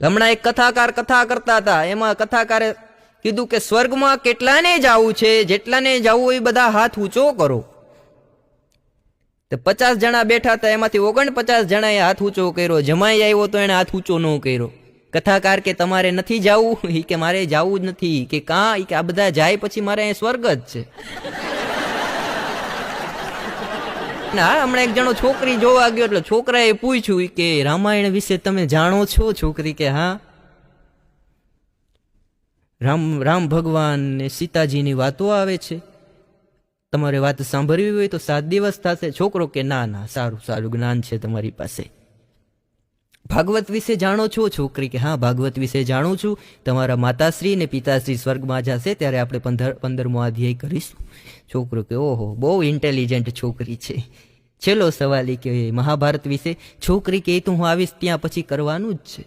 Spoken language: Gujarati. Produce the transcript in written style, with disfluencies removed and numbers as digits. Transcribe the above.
હમણાં એક કથાકાર કથા કરતા હતા, એમાં કથાકારે કીધું કે સ્વર્ગમાં કેટલાને જવું છે, જેટલાને જવું હોય બધા હાથ ઊંચો કરો. તો 50 જણા બેઠા હતા, એમાંથી 49 જણાએ હાથ ઊંચો કર્યો. જમાઈ આવ્યો તો એને હાથ ઊંચો ન કર્યો. કથાકાર કે તમારે નથી જવું? કે મારે જવું જ નથી. કે કાં? કે આ બધા જાય પછી મારે અહીં સ્વર્ગ જ છે. હા, હમણાં એક જણો છોકરી જોવા ગયો એટલે છોકરાએ પૂછ્યું કે રામાયણ વિશે તમે જાણો છો? છોકરી કે હા, રામ ભગવાન ને સીતાજીની વાતો આવે છે, તમારે વાત સાંભળવી હોય તો 7 દિવસ થશે. છોકરો કે ના ના, સારું સારું જ્ઞાન છે તમારી પાસે. ભાગવત વિશે જાણો છો? છોકરી કે હા, ભાગવત વિશે જાણું છું. તમારા માતાશ્રી ને પિતાશ્રી સ્વર્ગમાં જશે ત્યારે આપણે 15મો અધ્યાય કરીશું. છોકરો કે ઓહો, બહુ ઇન્ટેલિજન્ટ છોકરી છે. છેલ્લો સવાલ કે મહાભારત વિશે? છોકરી કે તો હું આવીશ ત્યાં પછી કરવાનું જ છે.